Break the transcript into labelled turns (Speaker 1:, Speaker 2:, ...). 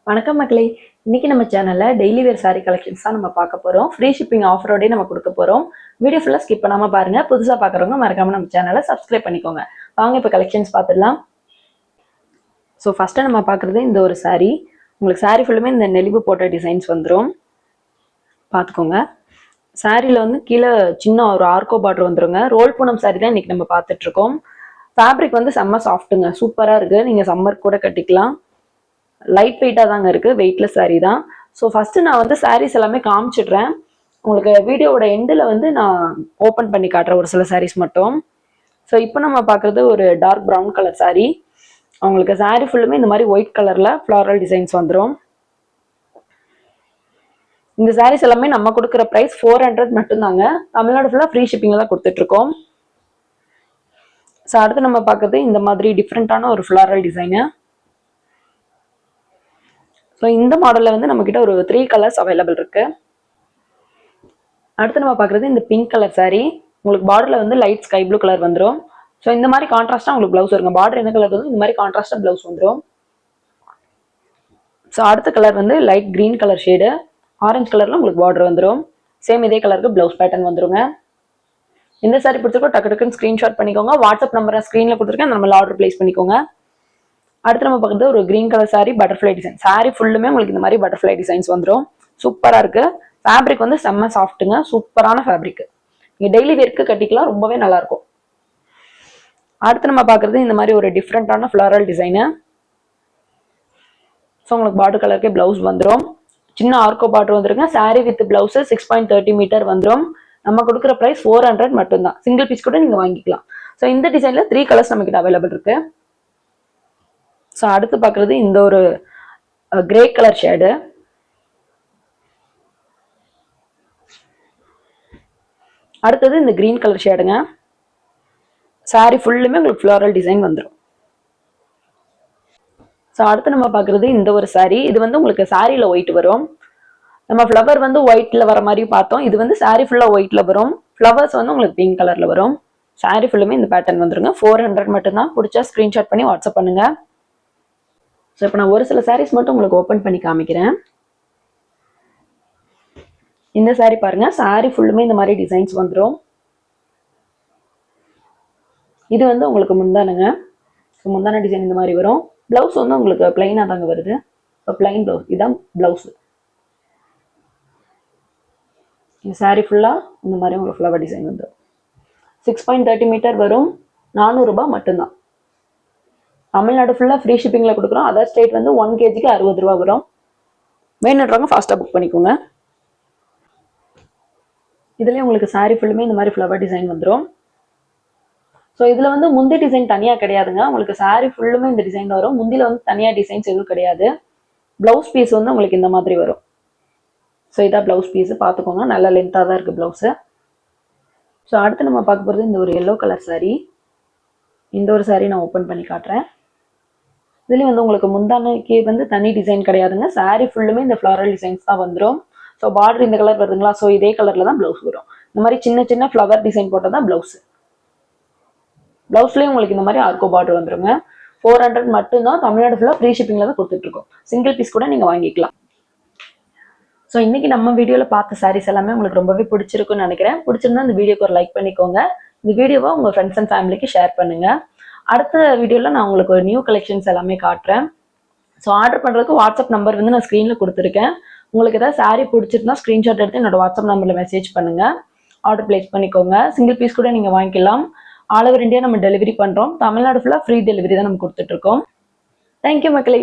Speaker 1: வணக்கம் மக்களே. இன்னைக்கு நம்ம சேனல்ல டெய்லி வேர் சாரி கலெக்ஷன்ஸ் தான் நம்ம பார்க்க போறோம். ஃப்ரீ ஷிப்பிங் ஆஃபரோடே நம்ம கொடுக்க போறோம். வீடியோ ஃபுல்லா ஸ்கிப் பண்ணாம பாருங்க. புதுசா பார்க்குறவங்க மறக்காம நம்ம சேனலை சப்ஸ்கிரைப் பண்ணிக்கோங்க. வாங்க இப்போ கலெக்ஷன்ஸ் பார்த்துடலாம். ஸோ ஃபர்ஸ்ட் நம்ம பார்க்குறது இந்த ஒரு சாரி. உங்களுக்கு சாரி ஃபுல்லுமே இந்த நெளிவு போட்ட டிசைன்ஸ் வந்துடும். பார்த்துக்கோங்க. சாரியில் வந்து கீழே சின்ன ஒரு ஆர்கோ பார்டர் வந்துருங்க. ரோல் பூனம் சாரி தான் இன்னைக்கு நம்ம பார்த்துட்டு இருக்கோம். ஃபேப்ரிக் வந்து செம்ம சாஃப்ட்டுங்க, சூப்பராக இருக்குது. நீங்கள் சம்மர் கூட கட்டிக்கலாம். லைட் வெயிட்டாக தாங்க இருக்குது, வெயிட்லெஸ் சாரீ தான். ஸோ ஃபஸ்ட்டு நான் வந்து சாரீஸ் எல்லாமே காமிச்சிடுறேன். உங்களுக்கு வீடியோவோட எண்டில் வந்து நான் ஓப்பன் பண்ணி காட்டுறேன் ஒரு சில சாரீஸ் மட்டும். ஸோ இப்போ நம்ம பார்க்குறது ஒரு டார்க் ப்ரௌன் கலர் சாரீ. உங்களுக்கு சாரீ ஃபுல்லுமே இந்த மாதிரி ஒயிட் கலரில் ஃப்ளாரல் டிசைன்ஸ் வந்துடும். இந்த சாரீஸ் எல்லாமே நம்ம கொடுக்குற ப்ரைஸ் 400 மட்டும்தாங்க. தமிழ்நாடு ஃபுல்லாக ஃப்ரீ ஷிப்பிங்கில் தான் கொடுத்துட்ருக்கோம். ஸோ அடுத்து நம்ம பார்க்குறது இந்த மாதிரி டிஃப்ரெண்ட்டான ஒரு ஃப்ளாரல் டிசைனு. ஸோ இந்த மாடலில் வந்து நம்மக்கிட்ட ஒரு 3 கலர்ஸ் அவைலபிள் இருக்கு. அடுத்து நம்ம பார்க்குறது இந்த பிங்க் கலர் சாரீ. உங்களுக்கு பார்டரில் வந்து லைட் ஸ்கை ப்ளூ கலர் வந்துடும். ஸோ இந்த மாதிரி கான்ட்ராஸ்டாக உங்களுக்கு ப்ளவுஸ் வருங்க. பார்டர் என்ன கலர் வந்து இந்த மாதிரி கான்ட்ராஸ்டாக ப்ளவுஸ் வந்துடும். ஸோ அடுத்த கலர் வந்து light green colour shade. Orange கலரில் உங்களுக்கு பார்டர் வந்துடும். சேம் இதே கலருக்கு ப்ளவுஸ் பேட்டர்ன் வந்துருங்க. இந்த சாரீ பிடிச்சிருக்கோ டக்கு டக்குன்னு ஸ்க்ரீன்ஷாட் பண்ணிக்கோங்க. வாட்ஸ்அப் நம்பரை ஸ்க்ரீனில் கொடுத்துருக்கேன், நம்மள ஆர்டர் பிளேஸ் பண்ணிக்கோங்க. அடுத்து நம்ம பார்க்குறது ஒரு green colour sari, butterfly design. Sari ஃபுல்லுமே உங்களுக்கு இந்த மாதிரி பட்டர்ஃப்ளை டிசைன்ஸ் வந்துடும். சூப்பராக இருக்கு. ஃபேப்ரிக் வந்து செம்ம சாஃப்ட்டுங்க, சூப்பரான ஃபேப்ரிக். நீங்கள் டெய்லி வேர்க்கு கட்டிக்கலாம், ரொம்பவே நல்லா இருக்கும். அடுத்து நம்ம பார்க்குறது இந்த மாதிரி ஒரு டிஃப்ரெண்டான ஃப்ளாரல் டிசைனு. ஸோ உங்களுக்கு பார்டர் கலருக்கே பிளவுஸ் வந்துடும். சின்ன ஆர்கோ பார்டர் வந்துருங்க. சாரீ வித் பிளவுஸ் 6.30 மீட்டர் வந்துடும். நம்ம கொடுக்குற ப்ரைஸ் 400 மட்டும்தான். சிங்கிள் பீஸ் கூட நீங்கள் வாங்கிக்கலாம். ஸோ இந்த டிசைனில் 3 கலர்ஸ் நம்மகிட்ட அவைலபிள் இருக்கு. ஸோ அடுத்து பார்க்குறது இந்த ஒரு கிரே கலர் ஷேடு. அடுத்தது இந்த கிரீன் கலர் ஷேடுங்க. சாரி ஃபுல்லுமே உங்களுக்கு ஃப்ளாரல் டிசைன் வந்துடும். ஸோ அடுத்து நம்ம பார்க்குறது இந்த ஒரு சாரீ. இது வந்து உங்களுக்கு சாரியில் ஒயிட் வரும். நம்ம ஃப்ளவர் வந்து ஒயிட்டில் வர மாதிரி பார்த்தோம். இது வந்து சாரீ ஃபுல்லாக ஒயிட்டில் வரும். ஃப்ளவர்ஸ் வந்து உங்களுக்கு பிங்க் கலரில் வரும். சாரீ ஃபுல்லுமே இந்த பேட்டர்ன் வந்துருங்க. 400 மட்டும்தான். பிடிச்சா ஸ்க்ரீன்ஷாட் பண்ணி வாட்ஸ்அப் பண்ணுங்க. ஸோ இப்போ நான் ஒரு சில சாரீஸ் மட்டும் உங்களுக்கு ஓப்பன் பண்ணி காமிக்கிறேன். இந்த சாரீ பாருங்க. சாரீ ஃபுல்லுமே இந்த மாதிரி டிசைன்ஸ் வந்துடும். இது வந்து உங்களுக்கு முந்தானுங்க. ஸோ முந்தான டிசைன் இந்த மாதிரி வரும். பிளவுஸ் வந்து உங்களுக்கு பிளைனாக தாங்க வருது. ஸோ பிளைன் பிளவுஸ், இதுதான் பிளவுஸ். இந்த சாரீ ஃபுல்லாக இந்த மாதிரி உங்களுக்கு ஃப்ளவர் டிசைன் வந்துடும். 6.30 மீட்டர் வரும். 400 ரூபாய் மட்டும்தான். தமிழ்நாடு ஃபுல்லாக ஃப்ரீ ஷிப்பிங்கில் கொடுக்குறோம். அதர் ஸ்டேட் வந்து 1 kg 60 ரூபா வரும். வேணுன்றவங்க ஃபாஸ்ட்டாக புக் பண்ணிக்கோங்க. இதுலேயே உங்களுக்கு சாரீ ஃபுல்லுமே இந்த மாதிரி ஃப்ளவர் டிசைன் வந்துடும். ஸோ இதில் வந்து முந்தி டிசைன் தனியாக கிடையாதுங்க. உங்களுக்கு சாரீ ஃபுல்லுமே இந்த டிசைன் வரும். முந்தியில் வந்து தனியாக டிசைன்ஸ் எதுவும் கிடையாது. ப்ளவுஸ் பீஸ் வந்து உங்களுக்கு இந்த மாதிரி வரும். ஸோ இதான் ப்ளவுஸ் பீஸு, பார்த்துக்கோங்க. நல்ல லென்த்தாக தான் இருக்குது ப்ளவுஸு. ஸோ அடுத்து நம்ம பார்க்க போகிறது இந்த ஒரு எல்லோ கலர் சாரீ. இந்த ஒரு சாரீ நான் ஓப்பன் பண்ணி காட்டுறேன். இதுலேயும் வந்து உங்களுக்கு முந்தானைக்கு வந்து தனி டிசைன் கிடையாதுங்க. சாரீ ஃபுல்லுமே இந்த ஃப்ளாரல் டிசைன்ஸ் தான் வந்துடும். ஸோ பார்டர் இந்த கலர் வருதுங்களா, ஸோ இதே கலரில் தான் ப்ளவுஸ் வரும். இந்த மாதிரி சின்ன சின்ன ஃப்ளவர் டிசைன் போட்டால் தான் ப்ளவுஸ். ப்ளவுஸ்லேயும் உங்களுக்கு இந்த மாதிரி ஆர்கோ பார்டர் வந்துருங்க. 400 மட்டும்தான். தமிழ்நாடு ஃபுல்லாக ஃப்ரீ ஷிப்பிங்கில் தான் கொடுத்துட்ருக்கோம். சிங்கிள் பீஸ் கூட நீங்கள் வாங்கிக்கலாம். ஸோ இன்னைக்கு நம்ம வீடியோவில் பார்த்த சாரீஸ் எல்லாமே உங்களுக்கு ரொம்பவே பிடிச்சிருக்குன்னு நினைக்கிறேன். பிடிச்சிருந்தா இந்த வீடியோக்கு ஒரு லைக் பண்ணிக்கோங்க. இந்த வீடியோவை உங்கள் ஃப்ரெண்ட்ஸ் அண்ட் ஃபேமிலிக்கு ஷேர் பண்ணுங்கள். அடுத்த வீடியோவில் நான் உங்களுக்கு ஒரு நியூ கலெக்ஷன்ஸ் எல்லாமே காட்டுறேன். ஸோ ஆர்டர் பண்ணுறதுக்கு வாட்ஸ்அப் நம்பர் வந்து நான் ஸ்க்ரீனில் கொடுத்துருக்கேன். உங்களுக்கு ஏதாவது சாரீ பிடிச்சிருந்தா ஸ்க்ரீன்ஷாட் எடுத்து என்னோட வாட்ஸ்அப் நம்பரில் மெசேஜ் பண்ணுங்கள். ஆர்டர் பிளேஸ் பண்ணிக்கோங்க. சிங்கிள் பீஸ் கூட நீங்கள் வாங்கிக்கலாம். ஆல் ஓவர் இந்தியா நம்ம டெலிவரி பண்ணுறோம். தமிழ்நாடு ஃபுல்லாக ஃப்ரீ டெலிவரி தான் நம்ம கொடுத்துட்ருக்கோம். தேங்க்யூ மக்களே.